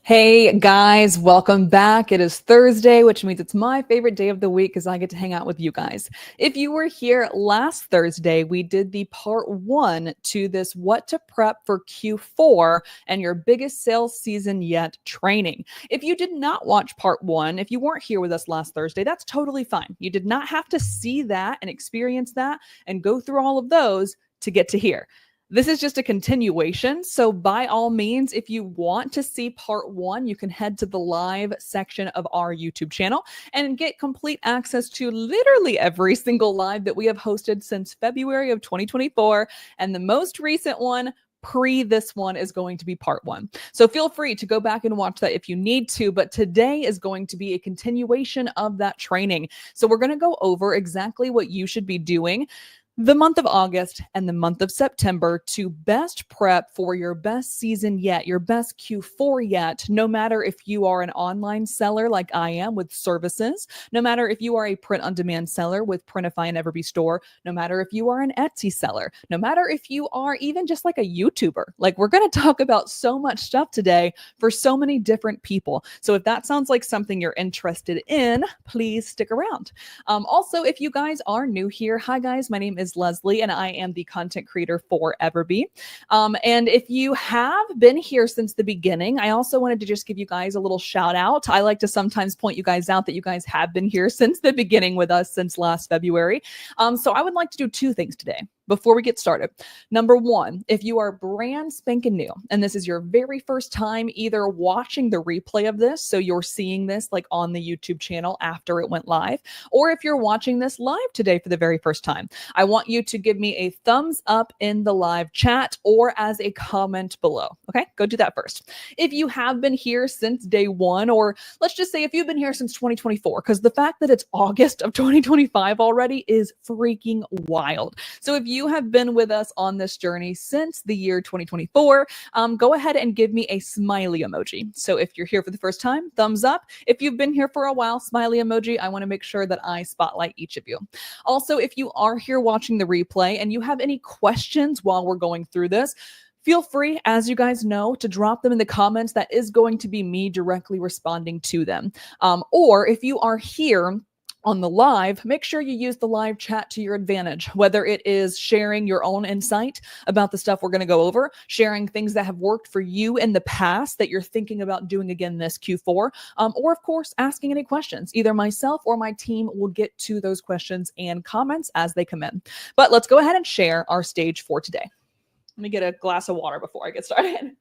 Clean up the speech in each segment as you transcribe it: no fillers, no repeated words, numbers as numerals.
Hey guys, welcome back. It is Thursday, which means it's my favorite day of the week because I get to hang out with you guys. If you were here last Thursday, we did the part 1 to this What to Prep for Q4 and Your Biggest Sales Season Yet training. If you did not watch part 1, if you weren't here with us last Thursday, that's totally fine. You did not have to see that and experience that and go through all of those to get to here. This is just a continuation. So by all means, if you want to see part 1, you can head to the live section of our YouTube channel and get complete access to literally every single live that we have hosted since February of 2024. And the most recent one, this one, is going to be part 1. So feel free to go back and watch that if you need to, but today is going to be a continuation of that training. So we're going to go over exactly what you should be doing the month of August and the month of September to best prep for your best season yet, your best Q4 yet, no matter if you are an online seller like I am with services, no matter if you are a print-on-demand seller with Printify and EverBee store, no matter if you are an Etsy seller, no matter if you are even just like a YouTuber. Like, we're going to talk about so much stuff today for so many different people. So if that sounds like something you're interested in, please stick around. Also, if you guys are new here, hi guys, my name is Leslie, and I am the content creator for EverBee. And if you have been here since the beginning, I also wanted to just give you guys a little shout out. I like to sometimes point you guys out that you guys have been here since the beginning with us since last February. So I would like to do 2 things today before we get started. Number 1, if you are brand spanking new, and this is your very first time either watching the replay of this, so you're seeing this like on the YouTube channel after it went live, or if you're watching this live today for the very first time, I want you to give me a thumbs up in the live chat or as a comment below. Okay, go do that first. If you have been here since day 1, or let's just say if you've been here since 2024, because the fact that it's August of 2025 already is freaking wild. So if you have been with us on this journey since the year 2024, go ahead and give me a smiley emoji. So if you're here for the first time, thumbs up. If you've been here for a while, smiley emoji. I want to make sure that I spotlight each of you. Also, if you are here watching the replay and you have any questions while we're going through this, feel free, as you guys know, to drop them in the comments. That is going to be me directly responding to them. Or if you are here on the live, make sure you use the live chat to your advantage, whether it is sharing your own insight about the stuff we're going to go over, sharing things that have worked for you in the past that you're thinking about doing again this Q4, or of course, asking any questions. Either myself or my team will get to those questions and comments as they come in. But let's go ahead and share our stage for today. Let me get a glass of water before I get started.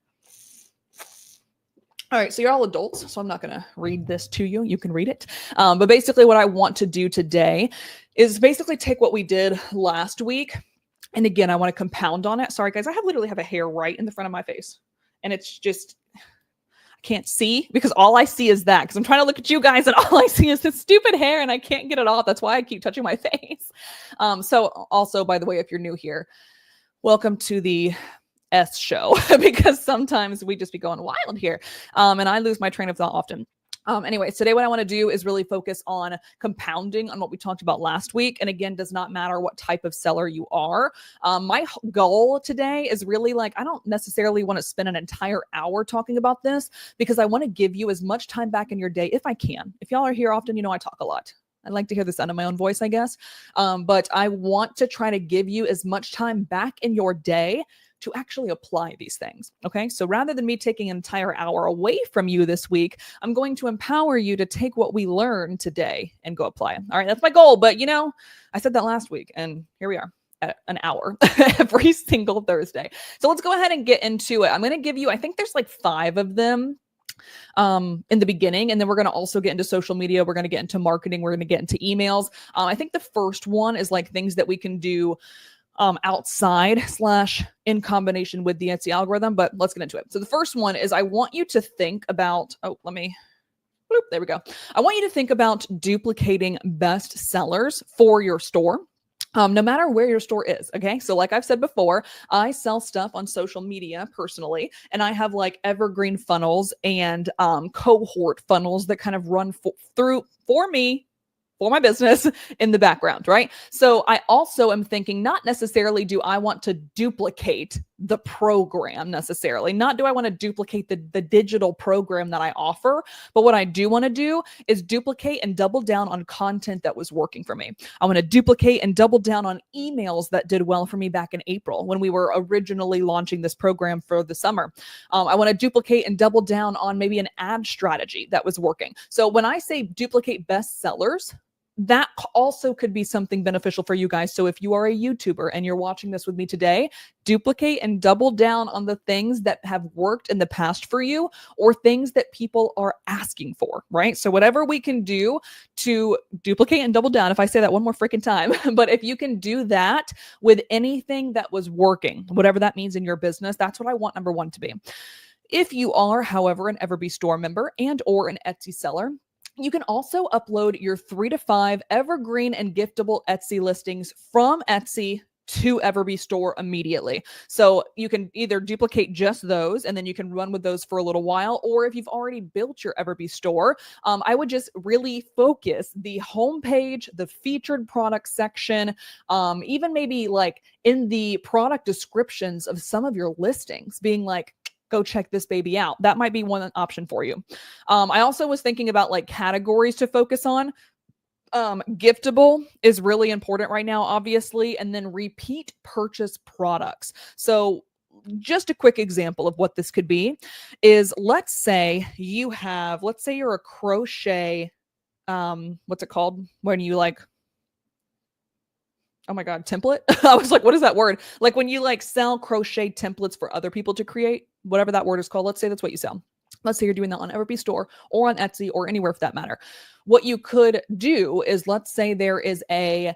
All right, so you're all adults, so I'm not going to read this to you. You can read it. But basically what I want to do today is basically take what we did last week. And again, I want to compound on it. Sorry, guys, I literally have a hair right in the front of my face. And it's just, I can't see because all I see is that. Because I'm trying to look at you guys and all I see is this stupid hair and I can't get it off. That's why I keep touching my face. So also, by the way, if you're new here, welcome to the S show, because sometimes we just be going wild here. And I lose my train of thought often. Anyways, today what I want to do is really focus on compounding on what we talked about last week. And again, does not matter what type of seller you are. My goal today is really like, I don't necessarily want to spend an entire hour talking about this because I want to give you as much time back in your day if I can. If y'all are here often, you know I talk a lot. I like to hear the sound of my own voice, I guess. But I want to try to give you as much time back in your day to actually apply these things. Okay. So rather than me taking an entire hour away from you this week, I'm going to empower you to take what we learned today and go apply it. All right. That's my goal. But you know, I said that last week and here we are at an hour every single Thursday. So let's go ahead and get into it. I'm going to give you, I think there's like 5 of them in the beginning. And then we're going to also get into social media. We're going to get into marketing. We're going to get into emails. I think the first one is like things that we can do outside / in combination with the Etsy algorithm, but let's get into it. So the first one is I want you to think about, there we go. I want you to think about duplicating best sellers for your store. No matter where your store is. Okay. So like I've said before, I sell stuff on social media personally, and I have like evergreen funnels and cohort funnels that kind of run for me, for my business in the background, right? So I also am thinking not necessarily do I want to duplicate the program necessarily. Not do I want to duplicate the digital program that I offer, but what I do want to do is duplicate and double down on content that was working for me. I want to duplicate and double down on emails that did well for me back in April when we were originally launching this program for the summer. I want to duplicate and double down on maybe an ad strategy that was working. So when I say duplicate bestsellers, that also could be something beneficial for you guys. So if you are a YouTuber and you're watching this with me today, duplicate and double down on the things that have worked in the past for you or things that people are asking for, right? So whatever we can do to duplicate and double down, if I say that one more freaking time, but if you can do that with anything that was working, whatever that means in your business, that's what I want number one to be. If you are, however, an EverBee store member and or an Etsy seller, you can also upload your 3 to 5 evergreen and giftable Etsy listings from Etsy to EverBee store immediately. So you can either duplicate just those and then you can run with those for a little while, or if you've already built your EverBee store, I would just really focus the homepage, the featured product section, even maybe like in the product descriptions of some of your listings being like, go check this baby out. That might be one option for you. I also was thinking about like categories to focus on. Giftable is really important right now, obviously, and then repeat purchase products. So just a quick example of what this could be is let's say you're a crochet, what's it called? When you like, oh my God, template? I was like, what is that word? Like when you like sell crochet templates for other people to create, whatever that word is called. Let's say that's what you sell. Let's say you're doing that on EverBee store or on Etsy or anywhere for that matter. What you could do is let's say there is a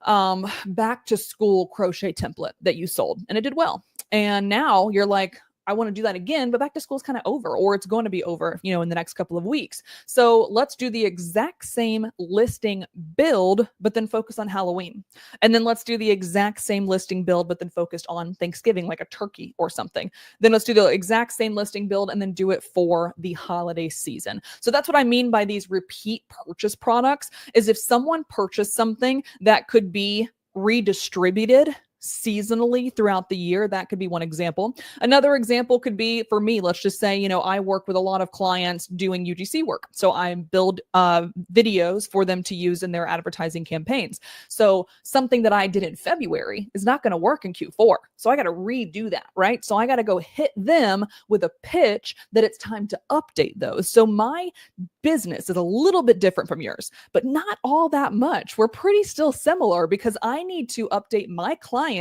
back to school crochet template that you sold and it did well. And now you're like, I want to do that again, but back to school is kind of over, or it's going to be over, in the next couple of weeks. So let's do the exact same listing build, but then focus on Halloween. And then let's do the exact same listing build, but then focused on Thanksgiving, like a turkey or something. Then let's do the exact same listing build and then do it for the holiday season. So that's what I mean by these repeat purchase products is if someone purchased something that could be redistributed seasonally throughout the year. That could be one example. Another example could be for me, let's just say, I work with a lot of clients doing UGC work. So I build videos for them to use in their advertising campaigns. So something that I did in February is not going to work in Q4. So I got to redo that, right? So I got to go hit them with a pitch that it's time to update those. So my business is a little bit different from yours, but not all that much. We're pretty still similar because I need to update my clients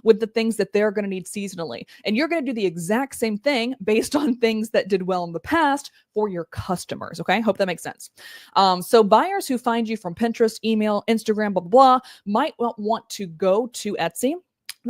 with the things that they're going to need seasonally. And you're going to do the exact same thing based on things that did well in the past for your customers. Okay. Hope that makes sense. So buyers who find you from Pinterest, email, Instagram, blah, blah, blah, might want to go to Etsy.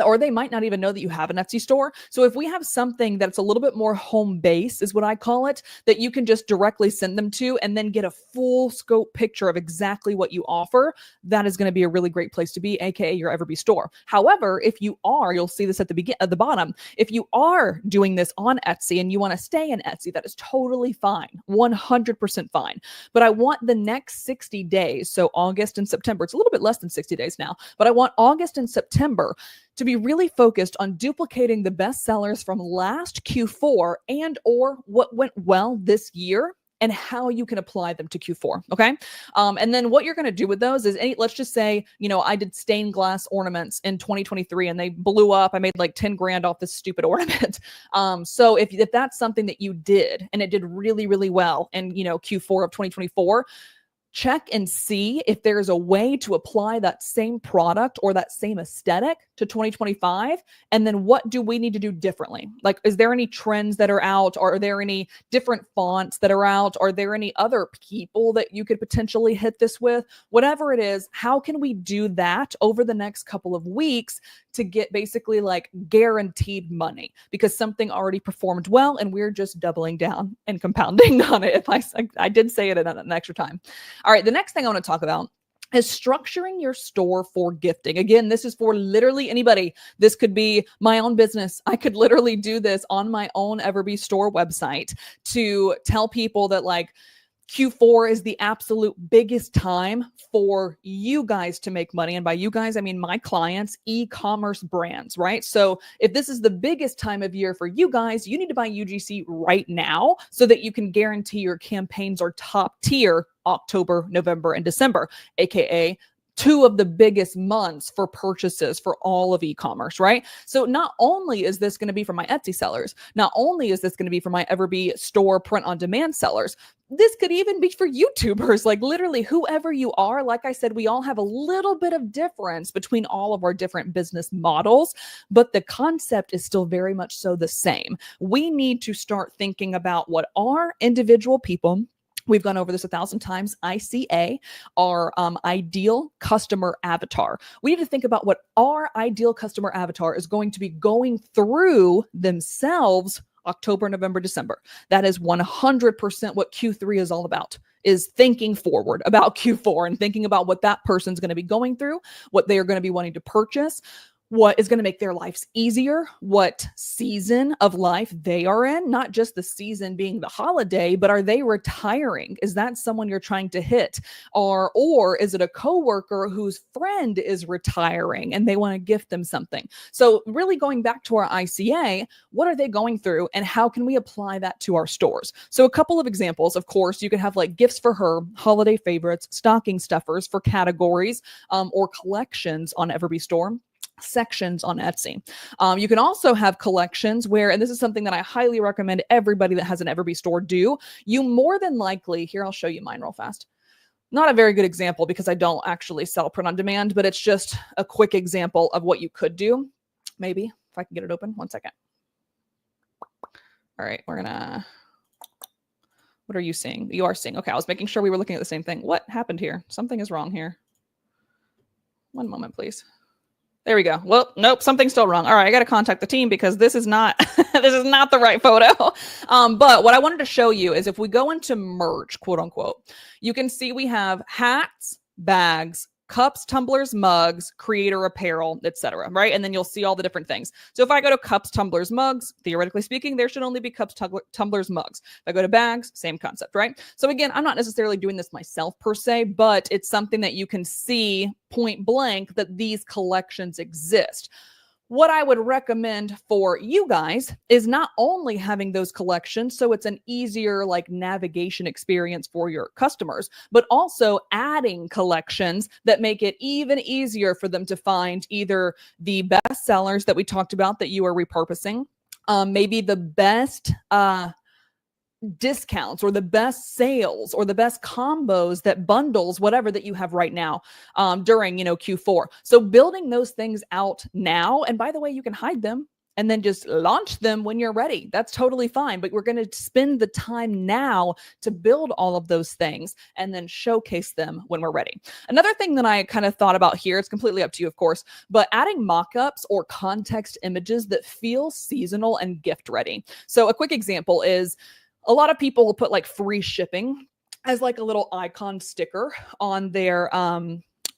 Or they might not even know that you have an Etsy store. So if we have something that's a little bit more home base is what I call it, that you can just directly send them to and then get a full scope picture of exactly what you offer, that is going to be a really great place to be, aka your EverBee store. However, if you are, you'll see this at the bottom. If you are doing this on Etsy and you want to stay in Etsy, that is totally fine, 100% fine. But I want the next 60 days, so August and September, it's a little bit less than 60 days now, but I want August and September to be really focused on duplicating the best sellers from last Q4 and or what went well this year and how you can apply them to Q4. Okay. And then what you're going to do with those is let's just say, I did stained glass ornaments in 2023 and they blew up. I made like 10 grand off this stupid ornament. So if that's something that you did and it did really, really well in, Q4 of 2024, check and see if there's a way to apply that same product or that same aesthetic to 2025. And then what do we need to do differently? Like, is there any trends that are out? Or are there any different fonts that are out? Are there any other people that you could potentially hit this with? Whatever it is, how can we do that over the next couple of weeks to get basically like guaranteed money because something already performed well and we're just doubling down and compounding on it. If I did say it in an extra time. All right, the next thing I want to talk about is structuring your store for gifting. Again, this is for literally anybody. This could be my own business. I could literally do this on my own EverBee store website to tell people that like, Q4 is the absolute biggest time for you guys to make money. And by you guys, I mean my clients, e-commerce brands, right? So if this is the biggest time of year for you guys, you need to buy UGC right now so that you can guarantee your campaigns are top tier October, November, and December, aka two of the biggest months for purchases for all of e-commerce, right? So not only is this going to be for my Etsy sellers, not only is this going to be for my EverBee store print on demand sellers, this could even be for YouTubers, like literally whoever you are. Like I said, we all have a little bit of difference between all of our different business models, but the concept is still very much so the same. We need to start thinking about what our individual people, we've gone over this 1,000 times, ICA, our ideal customer avatar. We need to think about what our ideal customer avatar is going to be going through themselves October, November, December. That is 100% what Q3 is all about, is thinking forward about Q4 and thinking about what that person's going to be going through, what they are going to be wanting to purchase, what is going to make their lives easier, what season of life they are in, not just the season being the holiday, but are they retiring? Is that someone you're trying to hit? Or is it a coworker whose friend is retiring and they want to gift them something? So really going back to our ICA, what are they going through and how can we apply that to our stores? So a couple of examples, of course, you can have like gifts for her, holiday favorites, stocking stuffers for categories, or collections on EverBee store, sections on Etsy. You can also have collections where, and this is something that I highly recommend everybody that has an EverBee store do, you more than likely, here, I'll show you mine real fast. Not a very good example because I don't actually sell print on demand, but it's just a quick example of what you could do. Maybe if I can get it open, 1 second. All right, what are you seeing? You are seeing, okay, I was making sure we were looking at the same thing. What happened here? Something is wrong here. 1 moment, please. There we go. Well, nope, something's still wrong. All right, I got to contact the team because this is not this is not the right photo. But what I wanted to show you is if we go into merch, quote unquote, you can see we have hats, bags, cups, tumblers, mugs, creator apparel, etc. Right? And then you'll see all the different things. So if I go to cups, tumblers, mugs, theoretically speaking, there should only be cups, tumblers, mugs. If I go to bags, same concept, right? So again, I'm not necessarily doing this myself per se, but it's something that you can see point blank that these collections exist. What I would recommend for you guys is not only having those collections so it's an easier like navigation experience for your customers, but also adding collections that make it even easier for them to find either the best sellers that we talked about that you are repurposing, maybe the best discounts or the best sales or the best combos that bundles whatever that you have right now during Q4. So building those things out now, and by the way, you can hide them and then just launch them when you're ready. That's totally fine, but we're going to spend the time now to build all of those things and then showcase them when we're ready. Another thing that I kind of thought about here, it's completely up to you, of course, but adding mock-ups or context images that feel seasonal and gift ready. So a quick example is a lot of people will put like free shipping as like a little icon sticker on their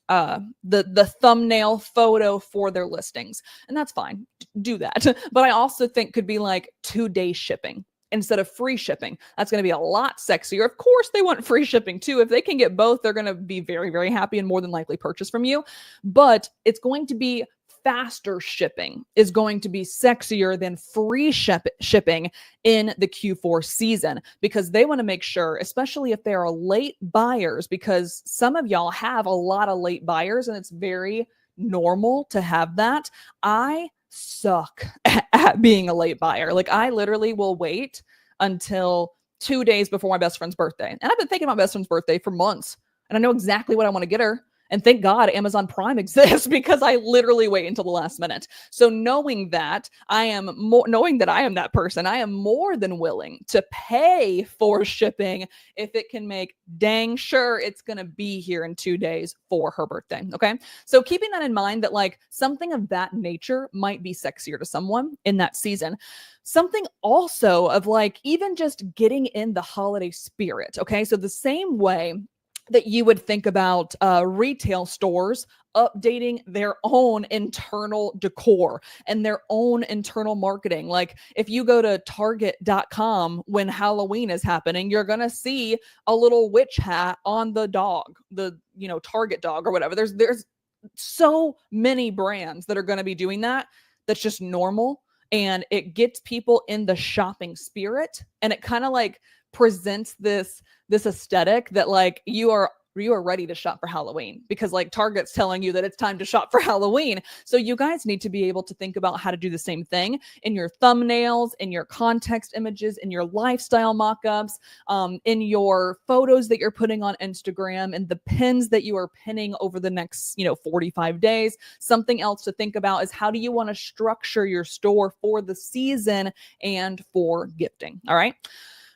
the thumbnail photo for their listings. And that's fine. Do that. But I also think could be like 2-day shipping instead of free shipping. That's going to be a lot sexier. Of course, they want free shipping too. If they can get both, they're going to be very, very happy and more than likely purchase from you. But it's going to be faster shipping is going to be sexier than free shipping in the Q4 season because they want to make sure, especially if there are late buyers, because some of y'all have a lot of late buyers and it's very normal to have that. I suck at being a late buyer. Like I literally will wait until 2 days before my best friend's birthday. And I've been thinking about my best friend's birthday for months and I know exactly what I want to get her. And thank God Amazon Prime exists because I literally wait until the last minute. So knowing that I am that person, I am more than willing to pay for shipping if it can make dang sure it's going to be here in 2 days for her birthday. Okay. So keeping that in mind that like something of that nature might be sexier to someone in that season. Something also of like even just getting in the holiday spirit. Okay. So the same way that you would think about retail stores updating their own internal decor and their own internal marketing. Like if you go to target.com when Halloween is happening, you're going to see a little witch hat on the dog, the, Target dog or whatever. There's so many brands that are going to be doing that. That's just normal. And it gets people in the shopping spirit. And it kind of like presents this aesthetic that like you are ready to shop for Halloween, because like Target's telling you that it's time to shop for Halloween. So you guys need to be able to think about how to do the same thing in your thumbnails, in your context images, in your lifestyle mock-ups, in your photos that you're putting on Instagram, and the pins that you are pinning over the next, 45 days. Something else to think about is how do you want to structure your store for the season and for gifting. All right.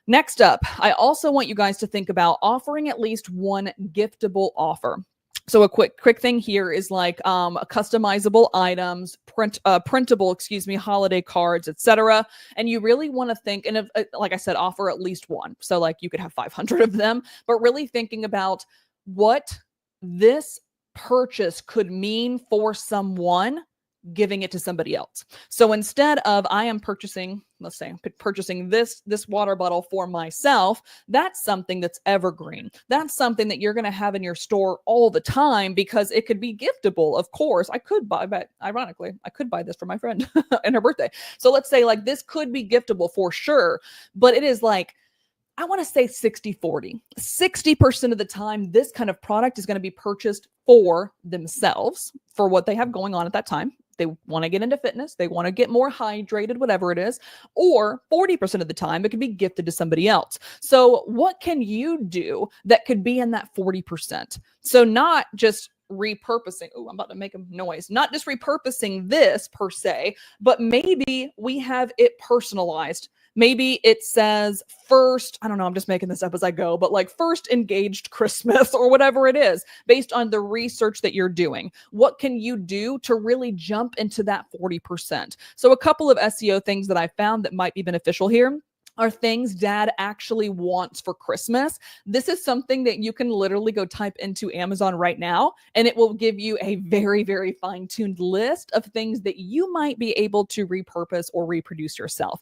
Next up, I also want you guys to think about offering at least one giftable offer. So a quick thing here is like customizable items, printable, holiday cards, etc. And you really want to think, and if, like I said, offer at least one. So like you could have 500 of them, but really thinking about what this purchase could mean for someone giving it to somebody else. So instead of I am purchasing, let's say I'm purchasing this water bottle for myself, that's something that's evergreen. That's something that you're going to have in your store all the time because it could be giftable. Of course, I could buy, but ironically, I could buy this for my friend and her birthday. So let's say like this could be giftable for sure, but it is like, I want to say 60-40. 60% of the time, this kind of product is going to be purchased for themselves, for what they have going on at that time. They want to get into fitness. They want to get more hydrated, whatever it is. Or 40% of the time, it could be gifted to somebody else. So what can you do that could be in that 40%? So not just repurposing. Oh, I'm about to make a noise. Not just repurposing this per se, but maybe we have it personalized. Maybe it says first, I don't know, I'm just making this up as I go, but like first engaged Christmas or whatever it is, based on the research that you're doing. What can you do to really jump into that 40%? So a couple of SEO things that I found that might be beneficial here are things dad actually wants for Christmas. This is something that you can literally go type into Amazon right now, and it will give you a very, very fine-tuned list of things that you might be able to repurpose or reproduce yourself.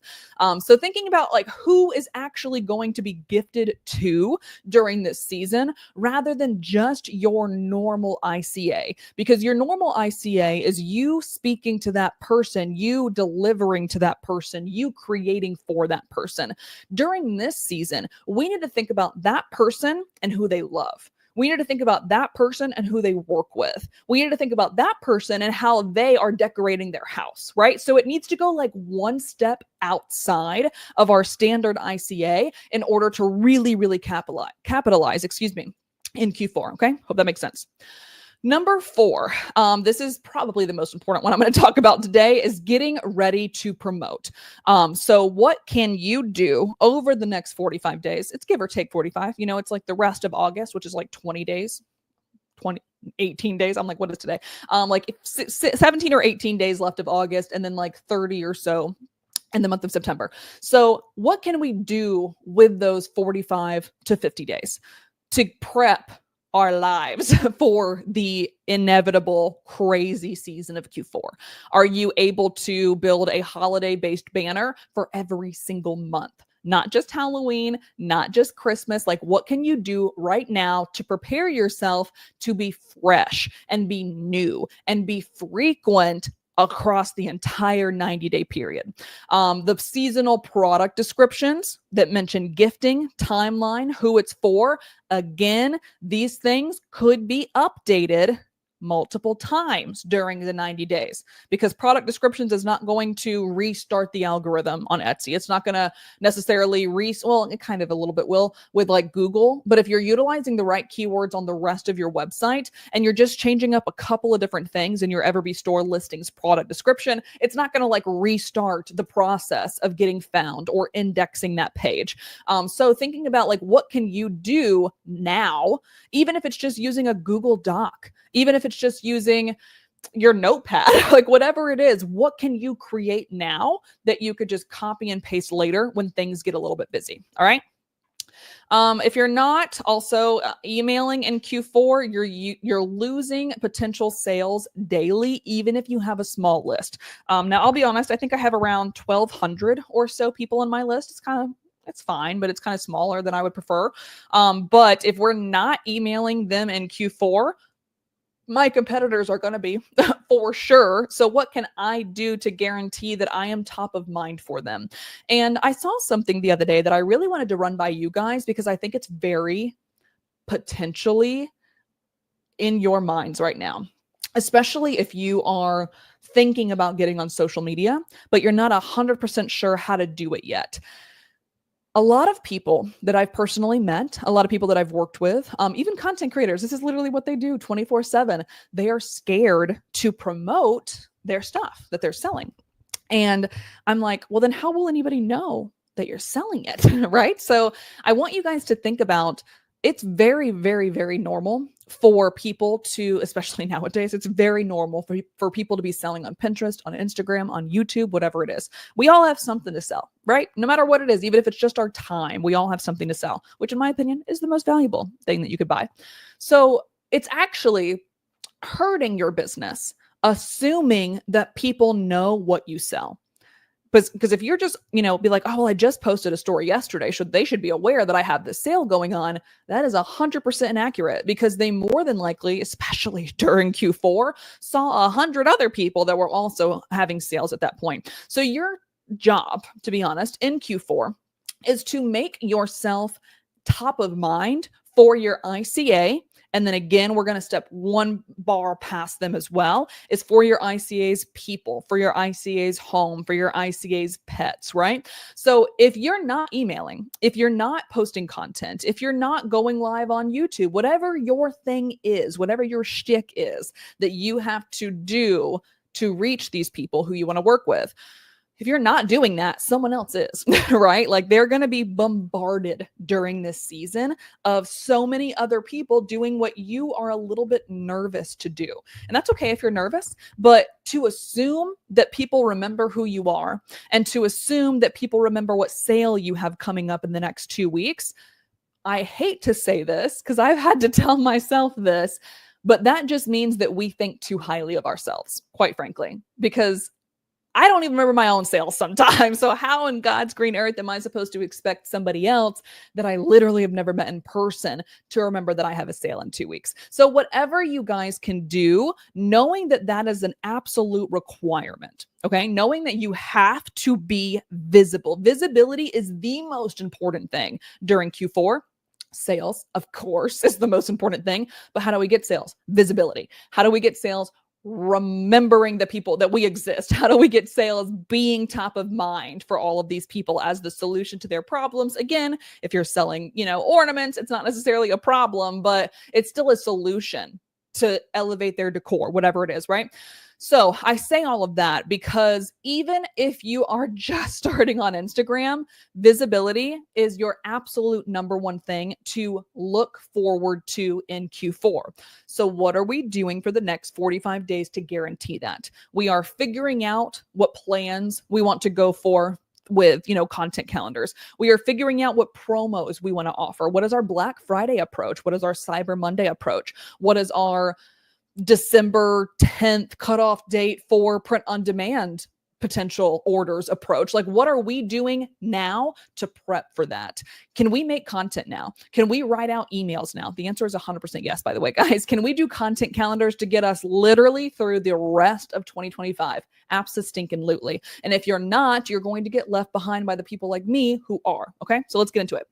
So thinking about like who is actually going to be gifted to during this season, rather than just your normal ICA, because your normal ICA is you speaking to that person, you delivering to that person, you creating for that person. During this season, we need to think about that person and who they love. We need to think about that person and who they work with. We need to think about that person and how they are decorating their house, right? So it needs to go like one step outside of our standard ICA in order to really, really capitalize, in Q4. Okay. Hope that makes sense. Number 4, this is probably the most important one I'm going to talk about today, is getting ready to promote. So what can you do over the next 45 days? It's give or take 45. It's like the rest of August, which is like 20 days, 18 days. I'm like, what is today? Like 17 or 18 days left of August, and then like 30 or so in the month of September. So what can we do with those 45 to 50 days to prep our lives for the inevitable crazy season of Q4? Are you able to build a holiday-based banner for every single month? Not just Halloween, not just Christmas. Like, what can you do right now to prepare yourself to be fresh and be new and be frequent across the entire 90-day period? The seasonal product descriptions that mention gifting, timeline, who it's for. Again, these things could be updated multiple times during the 90 days, because product descriptions is not going to restart the algorithm on Etsy. It's not going to necessarily well, it kind of a little bit will with like Google, but if you're utilizing the right keywords on the rest of your website and you're just changing up a couple of different things in your EverBee store listings product description, it's not going to like restart the process of getting found or indexing that page. So thinking about like, what can you do now, even if it's just using a Google Doc, even if it's just using your notepad, like whatever it is, what can you create now that you could just copy and paste later when things get a little bit busy? All right. If you're not also emailing in Q4, you're losing potential sales daily, even if you have a small list. Now, I'll be honest, I think I have around 1,200 or so people on my list. It's fine, but it's kind of smaller than I would prefer. But if we're not emailing them in Q4, my competitors are going to be for sure. So what can I do to guarantee that I am top of mind for them? And I saw something the other day that I really wanted to run by you guys because I think it's very potentially in your minds right now, especially if you are thinking about getting on social media, but you're not 100% sure how to do it yet. A lot of people that I've personally met, a lot of people that I've worked with, even content creators, this is literally what they do 24/7. They are scared to promote their stuff that they're selling. And I'm like, well, then how will anybody know that you're selling it? Right? So I want you guys to think about it's very, very, very normal for people to, especially nowadays, it's very normal for people to be selling on Pinterest, on Instagram, on YouTube, whatever it is. We all have something to sell, right? No matter what it is, even if it's just our time, we all have something to sell, which in my opinion is the most valuable thing that you could buy. So it's actually hurting your business, assuming that people know what you sell. Because if you're just, be like, oh, well, I just posted a story yesterday, they should be aware that I have this sale going on. That is 100% inaccurate because they more than likely, especially during Q4, saw 100 other people that were also having sales at that point. So your job, to be honest, in Q4 is to make yourself top of mind for your ICA. And then again, we're going to step one bar past them as well, is for your ICA's people, for your ICA's home, for your ICA's pets, right? So if you're not emailing, if you're not posting content, if you're not going live on YouTube, whatever your thing is, whatever your shtick is that you have to do to reach these people who you want to work with, if you're not doing that, someone else is, right? Like they're going to be bombarded during this season of so many other people doing what you are a little bit nervous to do. And that's okay if you're nervous, but to assume that people remember who you are and to assume that people remember what sale you have coming up in the next 2 weeks, I hate to say this because I've had to tell myself this, but that just means that we think too highly of ourselves, quite frankly, because I don't even remember my own sales sometimes. So how in God's green earth am I supposed to expect somebody else that I literally have never met in person to remember that I have a sale in 2 weeks? So whatever you guys can do, knowing that that is an absolute requirement, okay? Knowing that you have to be visible. Visibility is the most important thing during Q4. Sales, of course, is the most important thing. But how do we get sales? Visibility. How do we get sales? Remembering the people that we exist. How do we get sales being top of mind for all of these people as the solution to their problems? Again, if you're selling, ornaments, it's not necessarily a problem, but it's still a solution to elevate their decor, whatever it is, right? So I say all of that because even if you are just starting on Instagram, visibility is your absolute number one thing to look forward to in Q4. So what are we doing for the next 45 days to guarantee that? We are figuring out what plans we want to go for with, content calendars. We are figuring out what promos we want to offer. What is our Black Friday approach? What is our Cyber Monday approach? What is our December 10th cutoff date for print on demand potential orders approach? Like, what are we doing now to prep for that? Can we make content now? Can we write out emails now? The answer is 100% yes, by the way, guys. Can we do content calendars to get us literally through the rest of 2025? Abso-stinkin-lutely. And if you're not, you're going to get left behind by the people like me who are. Okay, so let's get into it.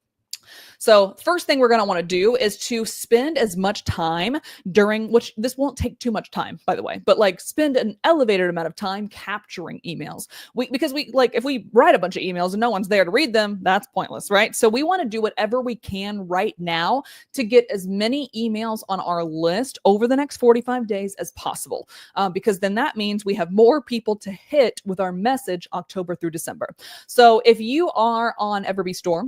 So first thing we're going to want to do is to spend as much time which this won't take too much time, by the way, but like spend an elevated amount of time capturing emails. Because if we write a bunch of emails and no one's there to read them, that's pointless, right? So we want to do whatever we can right now to get as many emails on our list over the next 45 days as possible. Because then that means we have more people to hit with our message October through December. So if you are on EverBee Store,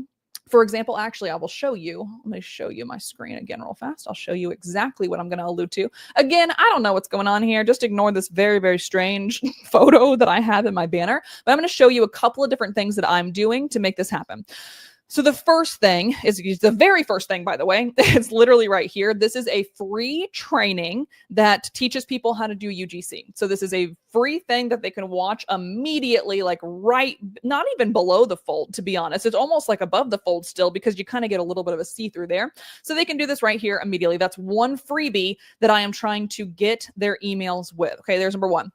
for example, actually, I will show you. Let me show you my screen again real fast. I'll show you exactly what I'm going to allude to. Again, I don't know what's going on here. Just ignore this very, very strange photo that I have in my banner. But I'm going to show you a couple of different things that I'm doing to make this happen. So the first thing is the very first thing, by the way, it's literally right here. This is a free training that teaches people how to do UGC. So this is a free thing that they can watch immediately, like right, not even below the fold, to be honest. It's almost like above the fold still, because you kind of get a little bit of a see-through there. So they can do this right here immediately. That's one freebie that I am trying to get their emails with. Okay, there's number one.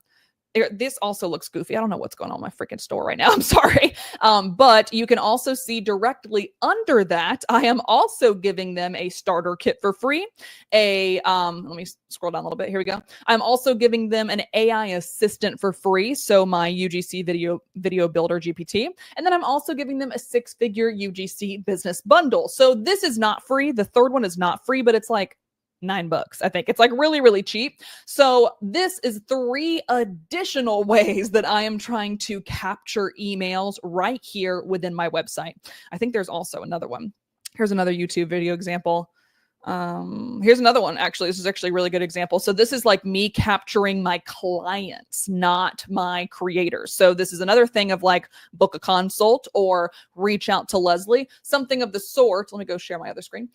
This also looks goofy. I don't know what's going on in my freaking store right now. I'm sorry. But you can also see directly under that, I am also giving them a starter kit for free. Let me scroll down a little bit. Here we go. I'm also giving them an AI assistant for free. So my UGC video builder GPT. And then I'm also giving them a 6-figure UGC business bundle. So this is not free. The third one is not free, but it's like $9. I think it's like really, really cheap. So this is 3 additional ways that I am trying to capture emails right here within my website. I think there's also another one. Here's another YouTube video example. Here's another one. Actually, this is actually a really good example. So this is like me capturing my clients, not my creators. So this is another thing of like book a consult or reach out to Leslie, something of the sort. Let me go share my other screen.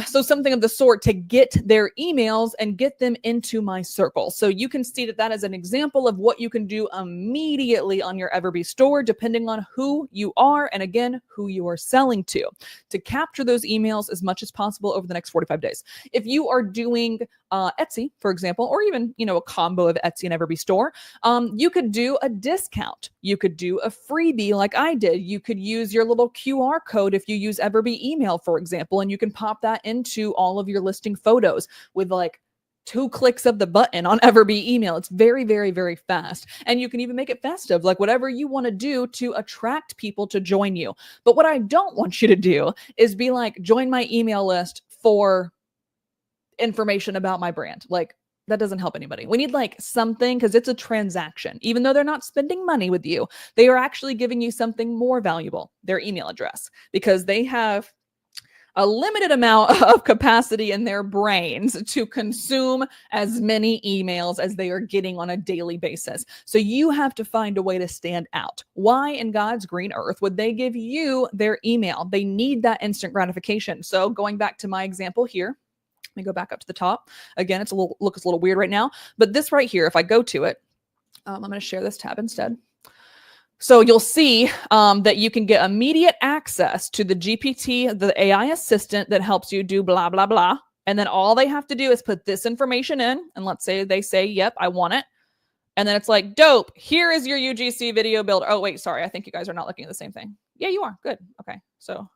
So something of the sort to get their emails and get them into my circle. So you can see that that is an example of what you can do immediately on your EverBee store, depending on who you are and again, who you are selling to capture those emails as much as possible over the next 45 days. If you are doing Etsy, for example, or even, a combo of Etsy and EverBee store, you could do a discount. You could do a freebie like I did. You could use your little QR code if you use EverBee email, for example, and you can pop that into all of your listing photos with like 2 clicks of the button on EverBee email. It's very, very, very fast. And you can even make it festive, like whatever you want to do to attract people to join you. But what I don't want you to do is be like, join my email list for information about my brand. Like, that doesn't help anybody. We need like something, because it's a transaction. Even though they're not spending money with you, they are actually giving you something more valuable, their email address, because they have a limited amount of capacity in their brains to consume as many emails as they are getting on a daily basis. So you have to find a way to stand out. Why in God's green earth would they give you their email? They need that instant gratification. So going back to my example here, let me go back up to the top. Again, looks a little weird right now, but this right here, if I go to it, I'm going to share this tab instead. So you'll see that you can get immediate access to the GPT, the AI assistant that helps you do blah, blah, blah. And then all they have to do is put this information in. And let's say they say, yep, I want it. And then it's like, dope, here is your UGC video builder. Oh, wait, sorry. I think you guys are not looking at the same thing. Yeah, you are. Good. Okay. So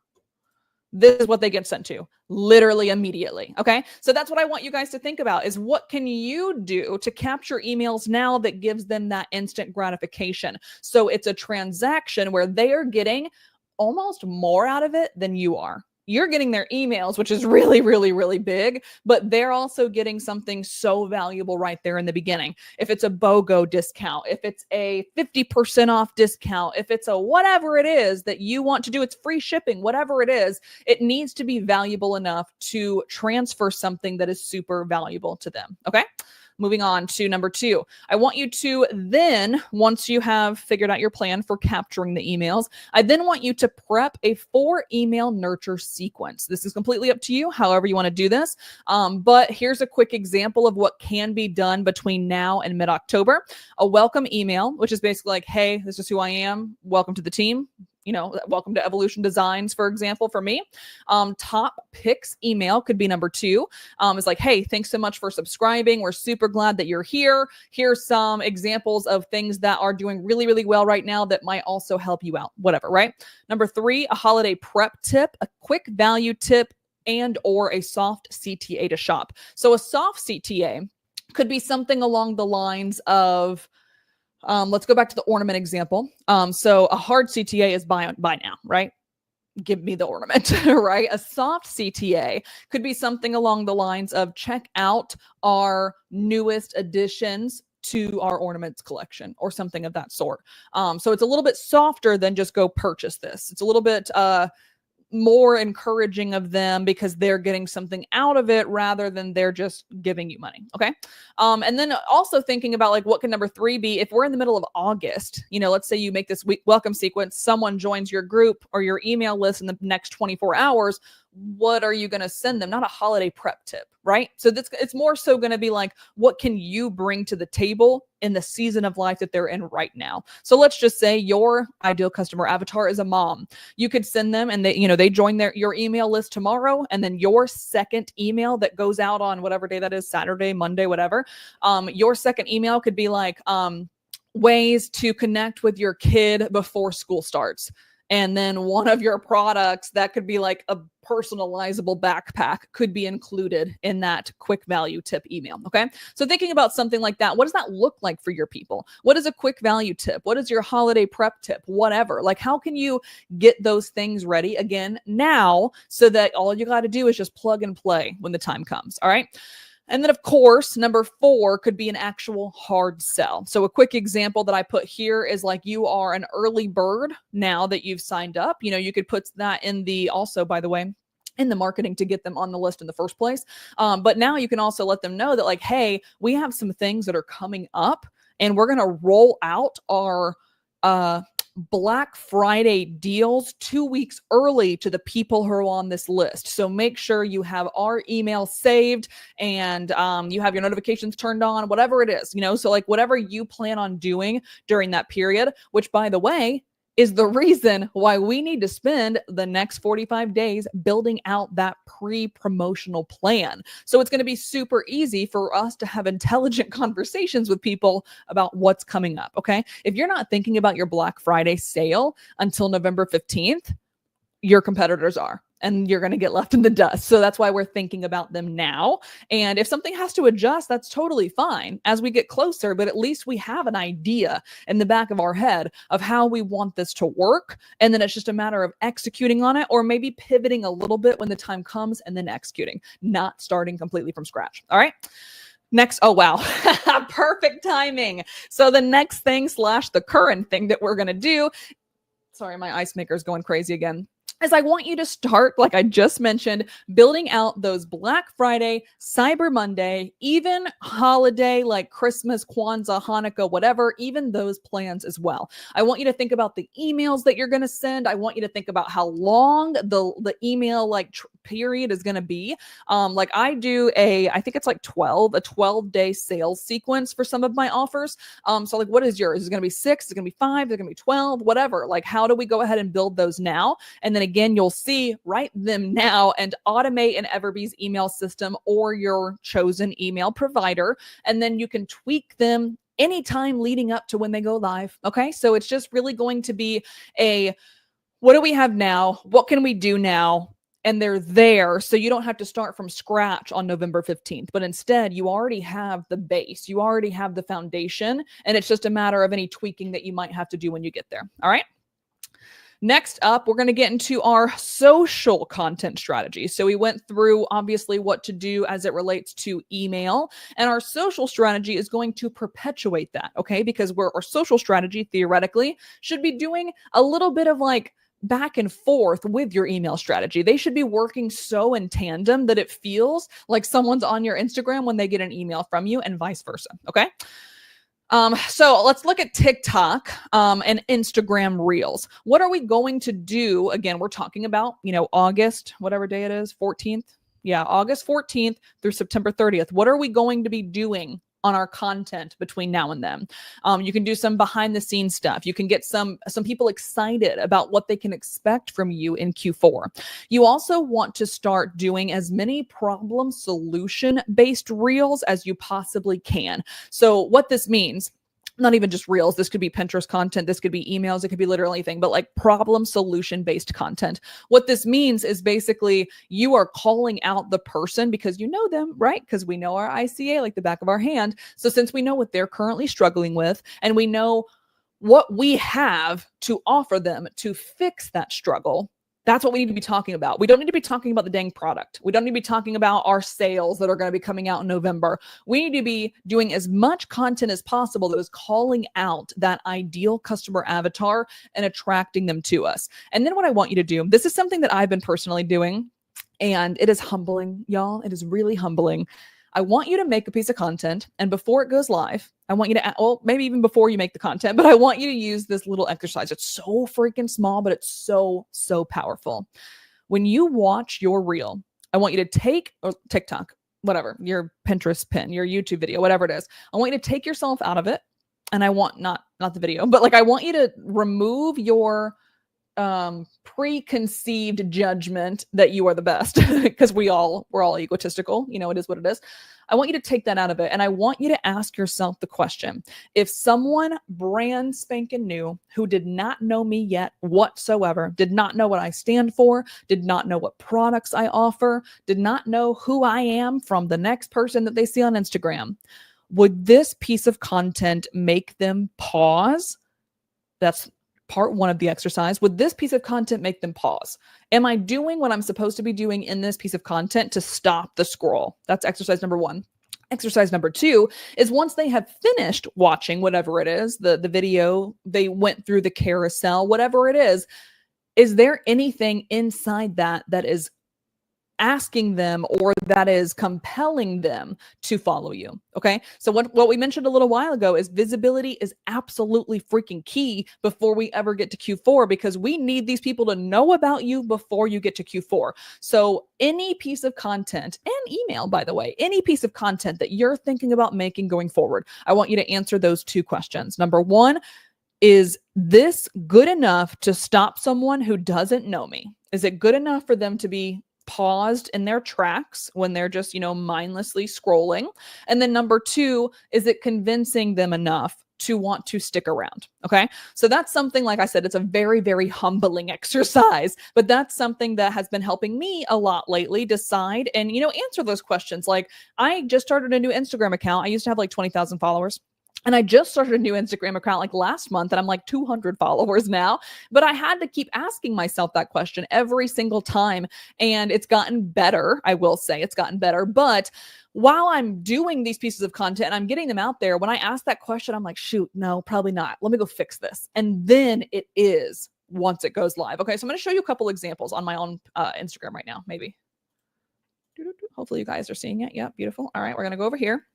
this is what they get sent to literally immediately. Okay. So that's what I want you guys to think about is what can you do to capture emails now that gives them that instant gratification? So it's a transaction where they are getting almost more out of it than you are. You're getting their emails, which is really, really, really big, but they're also getting something so valuable right there in the beginning. If it's a BOGO discount, if it's a 50% off discount, if it's a whatever it is that you want to do, it's free shipping, whatever it is, it needs to be valuable enough to transfer something that is super valuable to them. Okay. Moving on to number 2, I want you to then, once you have figured out your plan for capturing the emails, I then want you to prep a 4 email nurture sequence. This is completely up to you, however you want to do this. But here's a quick example of what can be done between now and mid-October. A welcome email, which is basically like, hey, this is who I am. Welcome to the team. Welcome to Evolution Designs, for example, for me. Top picks email could be number 2. It's like, hey, thanks so much for subscribing. We're super glad that you're here. Here's some examples of things that are doing really, really well right now that might also help you out, whatever, right? Number 3, a holiday prep tip, a quick value tip, and or a soft CTA to shop. So a soft CTA could be something along the lines of, let's go back to the ornament example. So a hard CTA is buy now, right? Give me the ornament, right? A soft CTA could be something along the lines of check out our newest additions to our ornaments collection or something of that sort. So it's a little bit softer than just go purchase this. It's a little bit more encouraging of them because they're getting something out of it rather than they're just giving you money. Okay. And then also thinking about like, what can number 3 be? If we're in the middle of August, let's say you make this welcome sequence, someone joins your group or your email list in the next 24 hours. What are you going to send them? Not a holiday prep tip, right? So it's more so going to be like, what can you bring to the table in the season of life that they're in right now? So let's just say your ideal customer avatar is a mom. You could send them and they join your email list tomorrow, and then your second email that goes out on whatever day that is, Saturday, Monday, whatever. Your second email could be like ways to connect with your kid before school starts. And then one of your products that could be like a personalizable backpack could be included in that quick value tip email. Okay. So thinking about something like that, what does that look like for your people? What is a quick value tip? What is your holiday prep tip? Whatever. Like, how can you get those things ready again now so that all you got to do is just plug and play when the time comes? All right. And then, of course, number 4 could be an actual hard sell. So a quick example that I put here is like, you are an early bird now that you've signed up. You could put that in also, by the way, in the marketing to get them on the list in the first place. But now you can also let them know that like, hey, we have some things that are coming up and we're going to roll out our Black Friday deals 2 weeks early to the people who are on this list. So make sure you have our email saved and you have your notifications turned on, whatever it is, so like whatever you plan on doing during that period, which by the way, is the reason why we need to spend the next 45 days building out that pre-promotional plan. So it's going to be super easy for us to have intelligent conversations with people about what's coming up. Okay. If you're not thinking about your Black Friday sale until November 15th, your competitors are, and you're going to get left in the dust. So that's why we're thinking about them now. And if something has to adjust, that's totally fine as we get closer, but at least we have an idea in the back of our head of how we want this to work. And then it's just a matter of executing on it, or maybe pivoting a little bit when the time comes and then executing, not starting completely from scratch. All right. Next, oh, wow. Perfect timing. So the next thing / the current thing that we're going to do, sorry, my ice maker is going crazy again, is I want you to start, like I just mentioned, building out those Black Friday, Cyber Monday, even holiday like Christmas, Kwanzaa, Hanukkah, whatever, even those plans as well. I want you to think about the emails that you're going to send. I want you to think about how long the email period is going to be. Like I do I think it's like a 12-day sales sequence for some of my offers. So like, what is yours? Is it going to be 6? Is it going to be 5? Is it going to be 12? Whatever. Like, how do we go ahead and build those now? And then again, you'll see, write them now and automate in EverBee's email system or your chosen email provider. And then you can tweak them anytime leading up to when they go live. Okay. So it's just really going to be what do we have now? What can we do now? And they're there. So you don't have to start from scratch on November 15th, but instead you already have the base. You already have the foundation. And it's just a matter of any tweaking that you might have to do when you get there. All right. Next up, we're going to get into our social content strategy. So we went through obviously what to do as it relates to email, and our social strategy is going to perpetuate that. Okay. Because our social strategy theoretically should be doing a little bit of like back and forth with your email strategy. They should be working so in tandem that it feels like someone's on your Instagram when they get an email from you and vice versa. Okay. So let's look at TikTok and Instagram Reels. What are we going to do? Again, we're talking about, August, whatever day it is, 14th. Yeah, August 14th through September 30th. What are we going to be doing on our content between now and then? You can do some behind the scenes stuff. You can get some people excited about what they can expect from you in Q4. You also want to start doing as many problem solution based reels as you possibly can. So what this means, not even just reels, this could be Pinterest content, this could be emails, it could be literally anything, but like problem solution based content. What this means is basically you are calling out the person because you know them, right? Because we know our ICA like the back of our hand. So since we know what they're currently struggling with and we know what we have to offer them to fix that struggle, That's what we need to be talking about. We don't need to be talking about the dang product. We don't need to be talking about our sales that are going to be coming out in November. We need to be doing as much content as possible that is calling out that ideal customer avatar and attracting them to us. And then what I want you to do, this is something that I've been personally doing, and it is humbling, y'all. It is really humbling. I want you to make a piece of content, and before it goes live, I want you to, well, maybe even before you make the content, but I want you to use this little exercise. It's so freaking small, but it's so, so powerful. When you watch your reel, I want you to take, or TikTok, whatever, your Pinterest pin, your YouTube video, whatever it is. I want you to take yourself out of it. And I want, not the video, but like, I want you to remove your preconceived judgment that you are the best, because we're all egotistical. You know, it is what it is. I want you to take that out of it. And I want you to ask yourself the question: if someone brand spanking new who did not know me yet whatsoever, did not know what I stand for, did not know what products I offer, did not know who I am from the next person that they see on Instagram, would this piece of content make them pause? That's part one of the exercise. Would this piece of content make them pause? Am I doing what I'm supposed to be doing in this piece of content to stop the scroll? That's exercise number one. Exercise number two is, once they have finished watching whatever it is, the video, they went through the carousel, whatever it is there anything inside that is asking them or that is compelling them to follow you? Okay. So what we mentioned a little while ago is visibility is absolutely freaking key before we ever get to Q4, because we need these people to know about you before you get to Q4. So any piece of content, and email, by the way, any piece of content that you're thinking about making going forward, I want you to answer those two questions. Number one, is this good enough to stop someone who doesn't know me? Is it good enough for them to be paused in their tracks when they're just, mindlessly scrolling? And then number two, is it convincing them enough to want to stick around? Okay. So that's something, like I said, it's a very, very humbling exercise, but that's something that has been helping me a lot lately decide and, answer those questions. Like, I just started a new Instagram account. I used to have like 20,000 followers. And I just started a new Instagram account like last month, and I'm like 200 followers now. But I had to keep asking myself that question every single time. And it's gotten better. I will say it's gotten better. But while I'm doing these pieces of content and I'm getting them out there, when I ask that question, I'm like, shoot, no, probably not. Let me go fix this. And then it is once it goes live. Okay, so I'm going to show you a couple examples on my own Instagram right now, maybe. Hopefully you guys are seeing it. Yeah, beautiful. All right, we're going to go over here.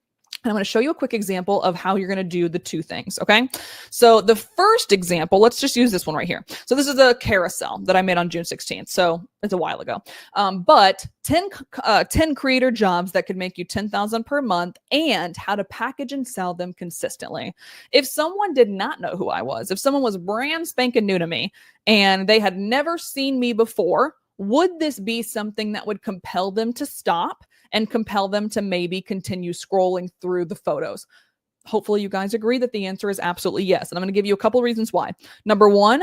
And I'm going to show you a quick example of how you're going to do the two things, okay? So the first example, let's just use this one right here. So this is a carousel that I made on June 16th. So it's a while ago. But 10 creator jobs that could make you $10,000 per month, and how to package and sell them consistently. If someone did not know who I was, if someone was brand spanking new to me and they had never seen me before, would this be something that would compel them to stop and compel them to maybe continue scrolling through the photos? Hopefully you guys agree that the answer is absolutely yes. And I'm going to give you a couple reasons why. Number one,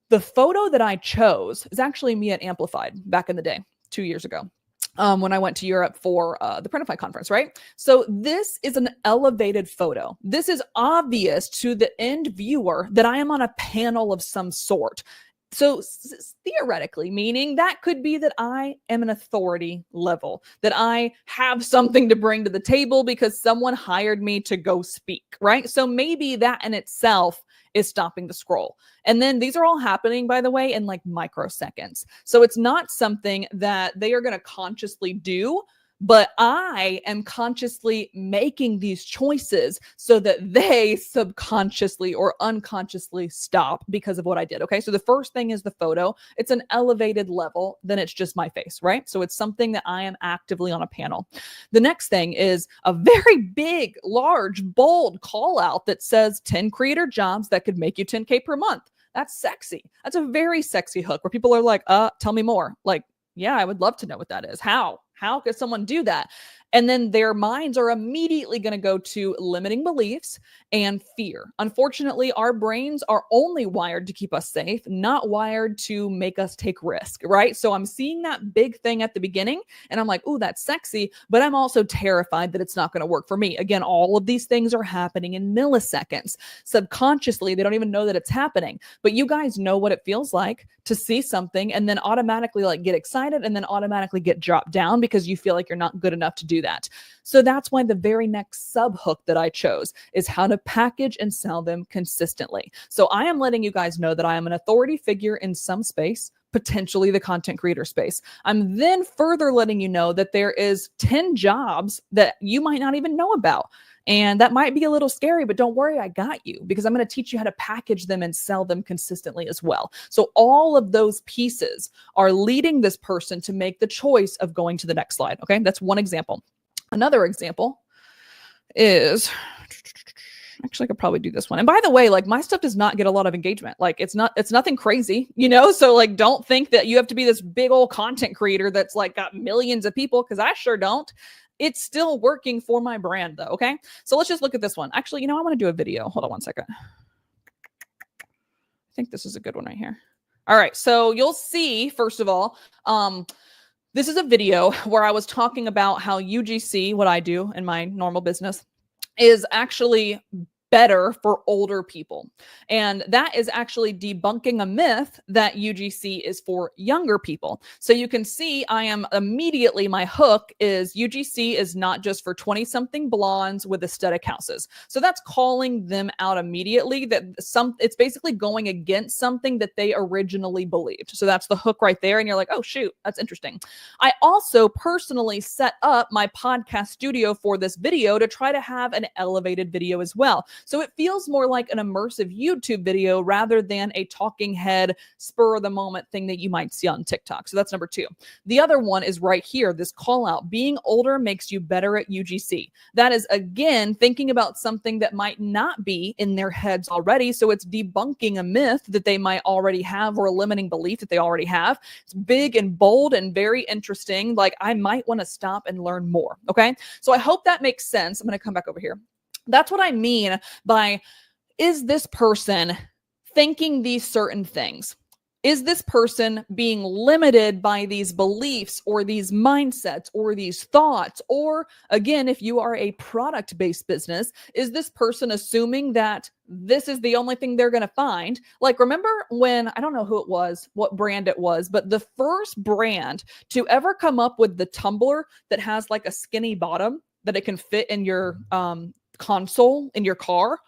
the photo that I chose is actually me at Amplified back in the day, 2 years ago. When I went to Europe for the Printify conference, right? So this is an elevated photo. This is obvious to the end viewer that I am on a panel of some sort. So theoretically, meaning that could be that I am an authority level, that I have something to bring to the table because someone hired me to go speak, right? So maybe that in itself is stopping the scroll. And then these are all happening, by the way, in like microseconds. So it's not something that they are going to consciously do, but I am consciously making these choices so that they subconsciously or unconsciously stop because of what I did. Okay. So the first thing is the photo. It's an elevated level. Then it's just my face, right? So it's something that I am actively on a panel. The next thing is a very big, large, bold call out that says 10 creator jobs that could make you 10K per month. That's sexy. That's a very sexy hook where people are like, tell me more. Like, yeah, I would love to know what that is. How could someone do that? And then their minds are immediately going to go to limiting beliefs and fear. Unfortunately, our brains are only wired to keep us safe, not wired to make us take risk, right? So I'm seeing that big thing at the beginning and I'm like, oh, that's sexy, but I'm also terrified that it's not going to work for me. Again, all of these things are happening in milliseconds. Subconsciously, they don't even know that it's happening, but you guys know what it feels like to see something and then automatically like get excited and then automatically get dropped down because you feel like you're not good enough to do that. So that's why the very next sub hook that I chose is how to package and sell them consistently. So I am letting you guys know that I am an authority figure in some space, potentially the content creator space. I'm then further letting you know that there is 10 jobs that you might not even know about. And that might be a little scary, but don't worry, I got you, because I'm going to teach you how to package them and sell them consistently as well. So all of those pieces are leading this person to make the choice of going to the next slide. Okay, that's one example. Another example is, actually, I could probably do this one. And by the way, like my stuff does not get a lot of engagement. Like it's nothing crazy, you know? So like, don't think that you have to be this big old content creator that's like got millions of people, because I sure don't. It's still working for my brand though. Okay. So let's just look at this one. Actually, you know, I want to do a video. Hold on one second. I think this is a good one right here. All right. So you'll see, first of all, this is a video where I was talking about how UGC, what I do in my normal business, is actually better for older people. And that is actually debunking a myth that UGC is for younger people. So you can see I am immediately, my hook is UGC is not just for 20-something blondes with aesthetic houses. So that's calling them out immediately, that it's basically going against something that they originally believed. So that's the hook right there. And you're like, oh shoot, that's interesting. I also personally set up my podcast studio for this video to try to have an elevated video as well. So it feels more like an immersive YouTube video rather than a talking head spur of the moment thing that you might see on TikTok. So that's number 2. The other one is right here, this call out, being older makes you better at UGC. That is, again, thinking about something that might not be in their heads already. So it's debunking a myth that they might already have or a limiting belief that they already have. It's big and bold and very interesting. Like I might want to stop and learn more. Okay. So I hope that makes sense. I'm going to come back over here. That's what I mean by, is this person thinking these certain things? Is this person being limited by these beliefs or these mindsets or these thoughts? Or again, if you are a product-based business, is this person assuming that this is the only thing they're going to find? Like, remember when, I don't know who it was, what brand it was, but the first brand to ever come up with the tumbler that has like a skinny bottom that it can fit in your console in your car,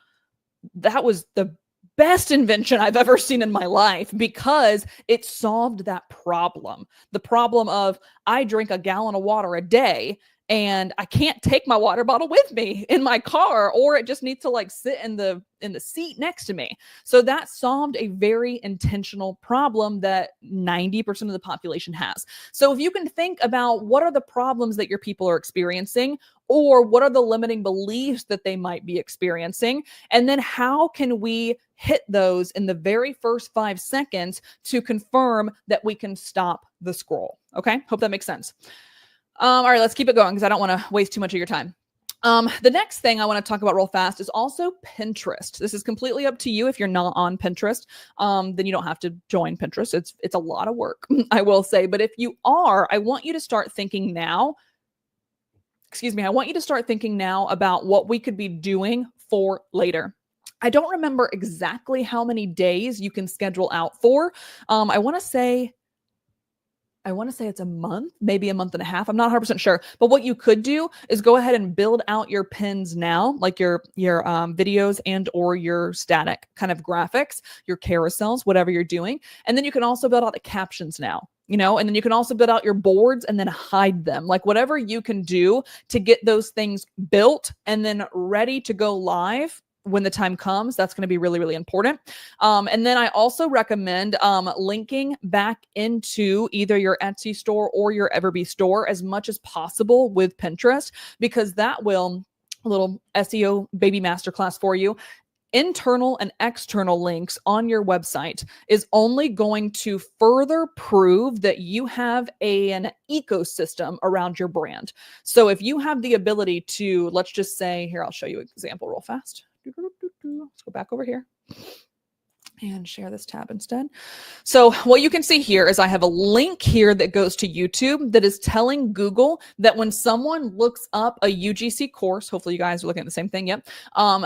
that was the best invention I've ever seen in my life, because it solved that problem. The problem of, I drink a gallon of water a day and I can't take my water bottle with me in my car, or it just needs to like sit in the seat next to me. So that solved a very intentional problem that 90% of the population has. So if you can think about what are the problems that your people are experiencing, or what are the limiting beliefs that they might be experiencing, and then how can we hit those in the very first 5 seconds to confirm that we can stop the scroll. Okay, hope that makes sense. All right, let's keep it going because I don't want to waste too much of your time. The next thing I want to talk about real fast is also Pinterest. This is completely up to you. If you're not on Pinterest, then you don't have to join Pinterest. It's a lot of work, I will say. But if you are, I want you to start thinking now. I want you to start thinking now about what we could be doing for later. I don't remember exactly how many days you can schedule out for. I want to say it's a month, maybe a month and a half. I'm not 100% sure. But what you could do is go ahead and build out your pins now, like your videos and or your static kind of graphics, your carousels, whatever you're doing. And then you can also build out the captions now. And then you can also build out your boards and then hide them. Like whatever you can do to get those things built and then ready to go live when the time comes, that's going to be really, really important. And then I also recommend linking back into either your Etsy store or your EverBee store as much as possible with Pinterest, because that will, a little SEO baby masterclass for you. internal and external links on your website is only going to further prove that you have an ecosystem around your brand. So if you have the ability to, let's just say, here, I'll show you an example real fast. Let's go back over here and share this tab instead. So what you can see here is I have a link here that goes to YouTube that is telling Google that when someone looks up a UGC course, hopefully you guys are looking at the same thing, yep,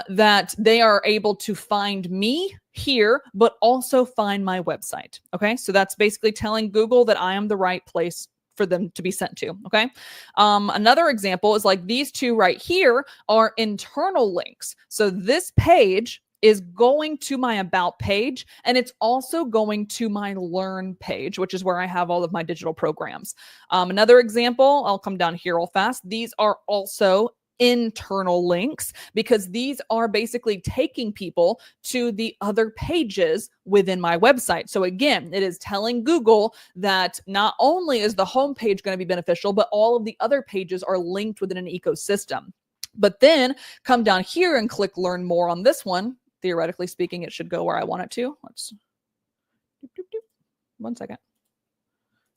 that they are able to find me here, but also find my website. Okay, so that's basically telling Google that I am the right place for them to be sent to. Okay. Another example is like these two right here are internal links. So this page is going to my about page, and it's also going to my learn page, which is where I have all of my digital programs. Another example, I'll come down here real fast. These are also internal links because these are basically taking people to the other pages within my website. So again, it is telling Google that not only is the home page going to be beneficial, but all of the other pages are linked within an ecosystem. But then come down here and click learn more on this one. Theoretically speaking, it should go where I want it to. Let's 1 second.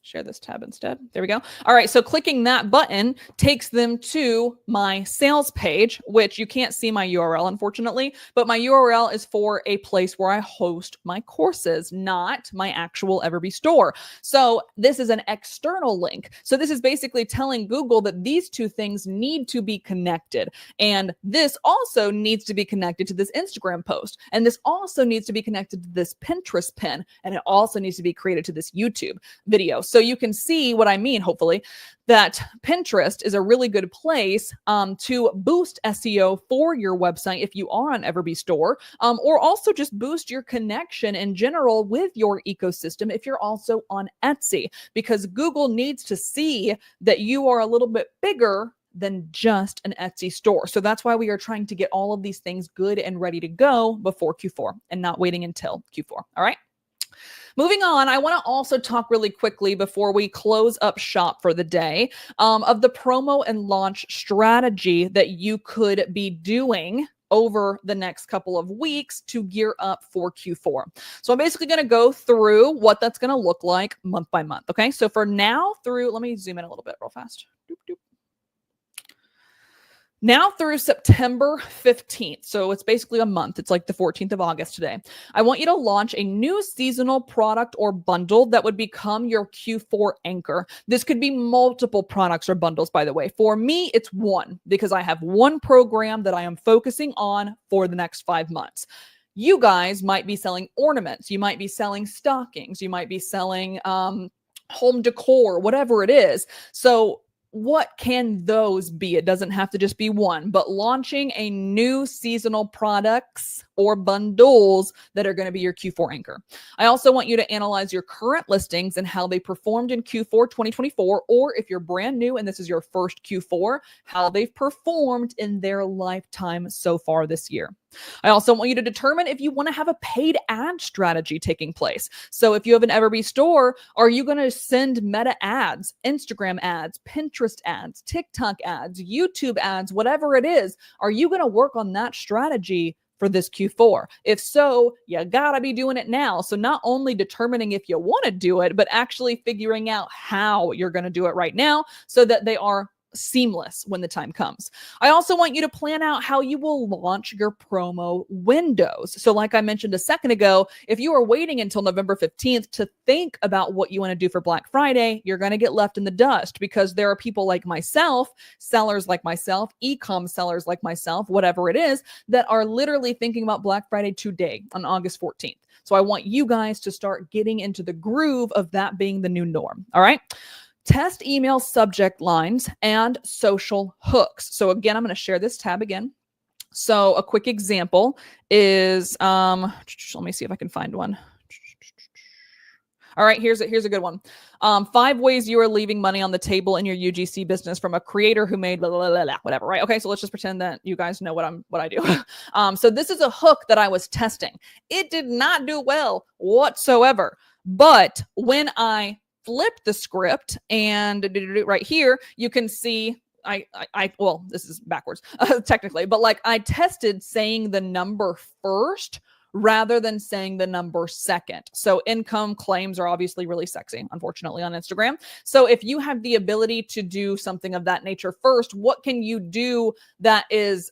Share this tab instead. There we go. All right. So clicking that button takes them to my sales page, which you can't see my URL, unfortunately, but my URL is for a place where I host my courses, not my actual EverBee store. So this is an external link. So this is basically telling Google that these two things need to be connected. And this also needs to be connected to this Instagram post. And this also needs to be connected to this Pinterest pin. And it also needs to be created to this YouTube video. So you can see what I mean, hopefully, that Pinterest is a really good place to boost SEO for your website if you are on EverBee store, or also just boost your connection in general with your ecosystem if you're also on Etsy, because Google needs to see that you are a little bit bigger than just an Etsy store. So that's why we are trying to get all of these things good and ready to go before Q4 and not waiting until Q4. All right. Moving on, I want to also talk really quickly before we close up shop for the day of the promo and launch strategy that you could be doing over the next couple of weeks to gear up for Q4. So I'm basically going to go through what that's going to look like month by month. Okay, so for now through, let me zoom in a little bit real fast. Doop, doop. Now through September 15th, so it's basically a month. It's like the 14th of August today. I want you to launch a new seasonal product or bundle that would become your Q4 anchor. This could be multiple products or bundles, by the way. For me, it's one because I have one program that I am focusing on for the next 5 months. You guys might be selling ornaments. You might be selling stockings. You might be selling home decor, whatever it is. So what can those be? It doesn't have to just be one, but launching a new seasonal products or bundles that are going to be your Q4 anchor. I also want you to analyze your current listings and how they performed in Q4 2024, or if you're brand new and this is your first Q4, how they've performed in their lifetime so far this year. I also want you to determine if you want to have a paid ad strategy taking place. So if you have an EverBee store, are you going to send meta ads, Instagram ads, Pinterest ads, TikTok ads, YouTube ads, whatever it is? Are you going to work on that strategy for this Q4? If so, you gotta be doing it now. So not only determining if you want to do it, but actually figuring out how you're going to do it right now so that they are seamless when the time comes. I also want you to plan out how you will launch your promo windows. So like I mentioned a second ago, if you are waiting until November 15th to think about what you want to do for Black Friday, you're going to get left in the dust because there are people like myself, sellers like myself, e-com sellers like myself, whatever it is, that are literally thinking about Black Friday today on August 14th. So I want you guys to start getting into the groove of that being the new norm. All right. Test email subject lines and social hooks. So again, I'm going to share this tab again. So a quick example is, let me see if I can find one. All right, here's a good one. 5 ways you are leaving money on the table in your UGC business from a creator who made blah, blah, blah, blah, whatever, right? Okay, so let's just pretend that you guys know what I do. So this is a hook that I was testing. It did not do well whatsoever. But when I flip the script and right here, you can see well, this is backwards technically, but like I tested saying the number first rather than saying the number second. So income claims are obviously really sexy, unfortunately, on Instagram. So if you have the ability to do something of that nature first, what can you do that is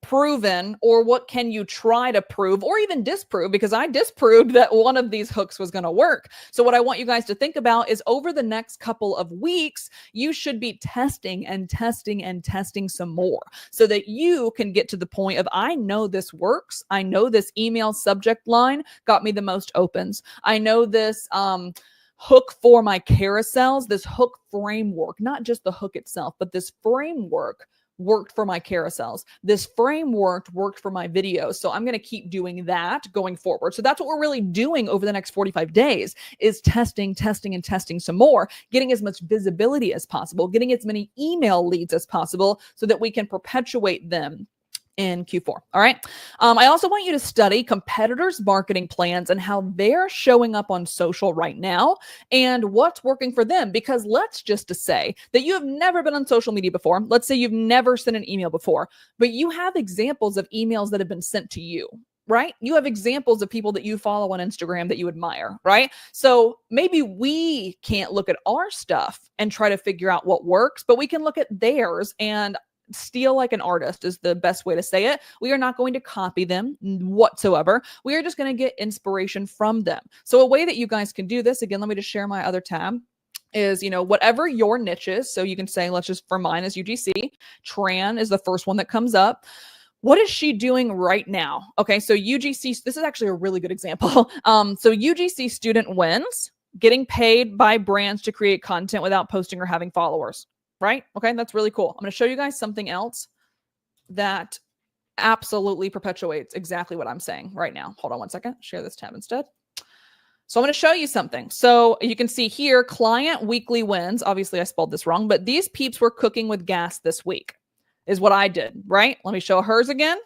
proven, or what can you try to prove or even disprove? Because I disproved that one of these hooks was going to work. So what I want you guys to think about is over the next couple of weeks, you should be testing and testing and testing some more so that you can get to the point of, I know this works. I know this email subject line got me the most opens. I know this hook for my carousels, this hook framework, not just the hook itself, but this framework worked for my carousels. This framework worked for my videos. So I'm going to keep doing that going forward. So that's what we're really doing over the next 45 days is testing, testing, and testing some more, getting as much visibility as possible, getting as many email leads as possible so that we can perpetuate them in Q4. All right. I also want you to study competitors' marketing plans and how they're showing up on social right now and what's working for them. Because let's just say that you have never been on social media before. Let's say you've never sent an email before, but you have examples of emails that have been sent to you. Right? You have examples of people that you follow on Instagram that you admire, right? So maybe we can't look at our stuff and try to figure out what works, but we can look at theirs and steal like an artist is the best way to say it. We are not going to copy them whatsoever. We are just going to get inspiration from them. So a way that you guys can do this, again, let me just share my other tab, is, whatever your niche is. So you can say, let's just, for mine is UGC. Tran is the first one that comes up. What is she doing right now? Okay, so UGC, this is actually a really good example. So UGC student wins, getting paid by brands to create content without posting or having followers. Right? Okay, that's really cool. I'm going to show you guys something else that absolutely perpetuates exactly what I'm saying right now. Hold on one second. Share this tab instead. So I'm going to show you something. So you can see here, client weekly wins. Obviously, I spelled this wrong, but these peeps were cooking with gas this week is what I did, right? Let me show hers again.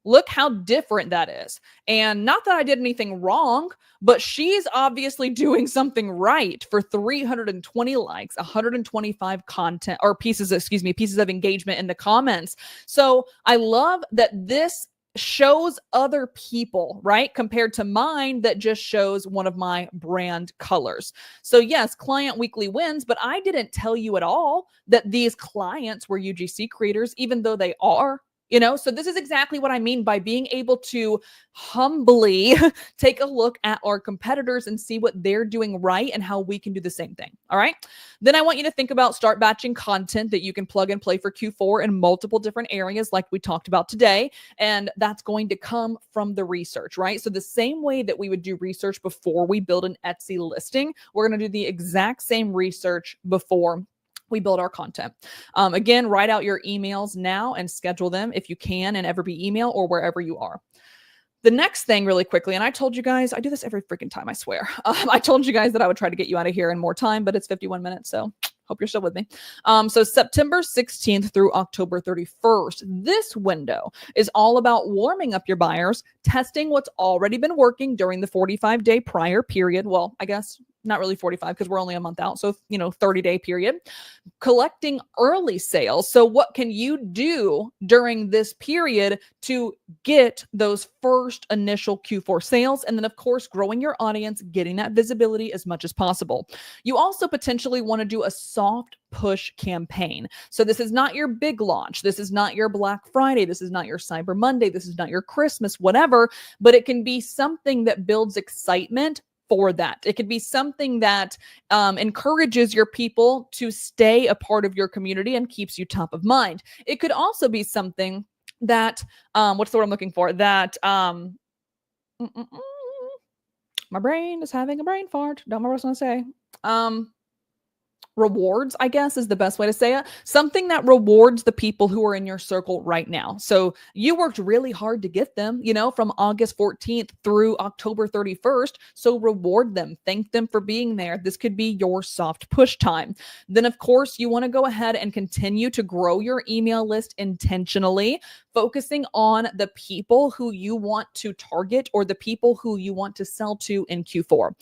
Look how different that is. And not that I did anything wrong, but she's obviously doing something right for 320 likes, 125 content or pieces of engagement in the comments. So I love that this shows other people, right? Compared to mine that just shows one of my brand colors. So yes, client weekly wins, but I didn't tell you at all that these clients were UGC creators, even though they are. So this is exactly what I mean by being able to humbly take a look at our competitors and see what they're doing right and how we can do the same thing. All right. Then I want you to think about start batching content that you can plug and play for Q4 in multiple different areas like we talked about today. And that's going to come from the research, right? So the same way that we would do research before we build an Etsy listing, we're going to do the exact same research before we build our content. Again, write out your emails now and schedule them if you can in EverBee email or wherever you are. The next thing really quickly, and I told you guys, I do this every freaking time, I swear. I told you guys that I would try to get you out of here in more time, but it's 51 minutes, so hope you're still with me. So September 16th through October 31st, this window is all about warming up your buyers, testing what's already been working during the 45-day prior period. Well, I guess not really 45 because we're only a month out. So, 30-day period, collecting early sales. So what can you do during this period to get those first initial Q4 sales? And then of course, growing your audience, getting that visibility as much as possible. You also potentially want to do a soft push campaign. So this is not your big launch. This is not your Black Friday. This is not your Cyber Monday. This is not your Christmas, whatever, but it can be something that builds excitement for that. It could be something that encourages your people to stay a part of your community and keeps you top of mind. It could also be something that, what's the word I'm looking for? That, my brain is having a brain fart. Don't remember what I was going to say. Rewards, I guess, is the best way to say it. Something that rewards the people who are in your circle right now. So you worked really hard to get them, from August 14th through October 31st. So reward them. Thank them for being there. This could be your soft push time. Then, of course, you want to go ahead and continue to grow your email list intentionally. focusing on the people who you want to target or the people who you want to sell to in Q4.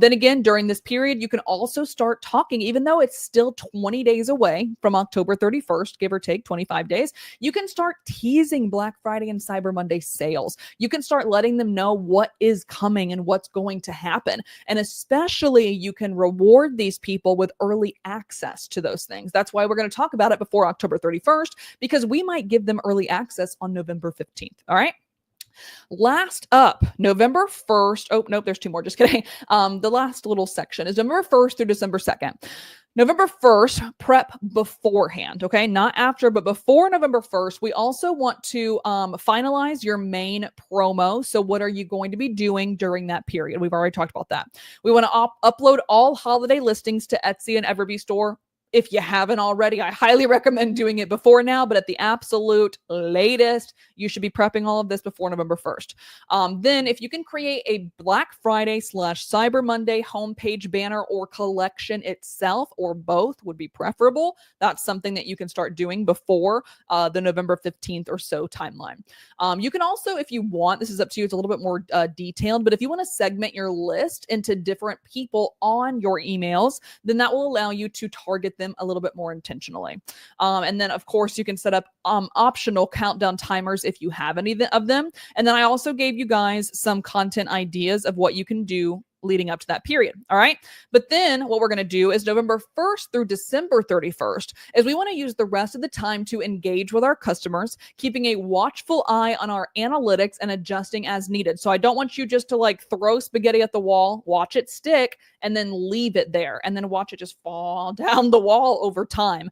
Then again, during this period, you can also start talking, even though it's still 20 days away from October 31st, give or take 25 days, you can start teasing Black Friday and Cyber Monday sales. You can start letting them know what is coming and what's going to happen. And especially you can reward these people with early access to those things. That's why we're going to talk about it before October 31st, because we might give them early access on November 15th. All right. Last up, November 1st. Oh, nope, there's two more. Just kidding. The last little section is November 1st through December 2nd. November 1st, prep beforehand, okay? Not after, but before November 1st, we also want to finalize your main promo. So what are you going to be doing during that period? We've already talked about that. We want to upload all holiday listings to Etsy and EverBee store. If you haven't already, I highly recommend doing it before now, but at the absolute latest, you should be prepping all of this before November 1st. Then if you can create a Black Friday / Cyber Monday homepage banner or collection itself, or both would be preferable. That's something that you can start doing before the November 15th or so timeline. You can also, if you want, this is up to you, it's a little bit more detailed, but if you want to segment your list into different people on your emails, then that will allow you to target them a little bit more intentionally. And then of course you can set up optional countdown timers if you have any of them. And then I also gave you guys some content ideas of what you can do leading up to that period. All right. But then what we're going to do is November 1st through December 31st is we want to use the rest of the time to engage with our customers, keeping a watchful eye on our analytics and adjusting as needed. So I don't want you just to like throw spaghetti at the wall, watch it stick, and then leave it there and then watch it just fall down the wall over time.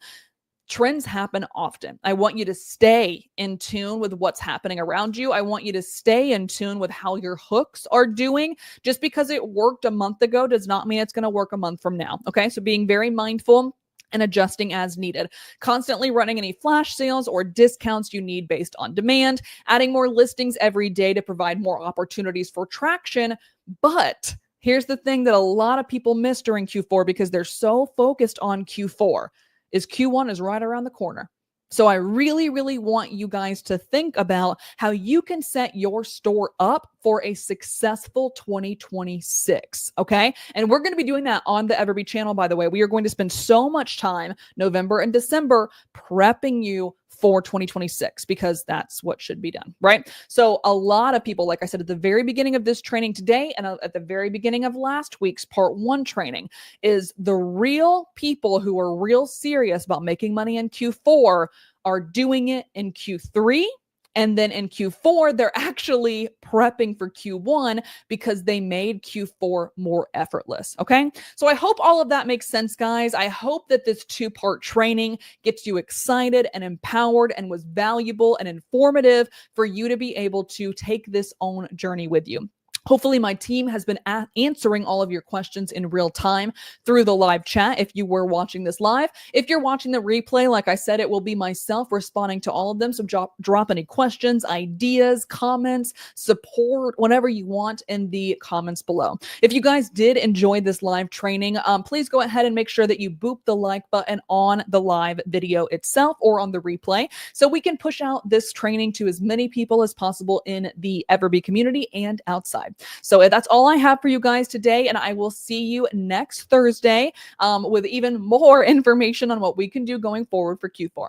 Trends happen often. I want you to stay in tune with what's happening around you. I want you to stay in tune with how your hooks are doing. Just because it worked a month ago does not mean it's going to work a month from now. Okay. So being very mindful and adjusting as needed. Constantly running any flash sales or discounts you need based on demand. Adding more listings every day to provide more opportunities for traction. But here's the thing that a lot of people miss during Q4 because they're so focused on Q4. Is Q1 is right around the corner. So I really, really want you guys to think about how you can set your store up for a successful 2026, okay? And we're going to be doing that on the EverBee channel, by the way. We are going to spend so much time, November and December, prepping you for 2026 because that's what should be done, right? So a lot of people, like I said, at the very beginning of this training today and at the very beginning of last week's part 1 training is the real people who are real serious about making money in Q4 are doing it in Q3. And then in Q4, they're actually prepping for Q1 because they made Q4 more effortless. Okay. So I hope all of that makes sense, guys. I hope that this 2-part training gets you excited and empowered and was valuable and informative for you to be able to take this own journey with you. Hopefully my team has been answering all of your questions in real time through the live chat if you were watching this live. If you're watching the replay, like I said, it will be myself responding to all of them. So drop any questions, ideas, comments, support, whatever you want in the comments below. If you guys did enjoy this live training, please go ahead and make sure that you boop the like button on the live video itself or on the replay so we can push out this training to as many people as possible in the EverBee community and outside. So that's all I have for you guys today, and I will see you next Thursday with even more information on what we can do going forward for Q4.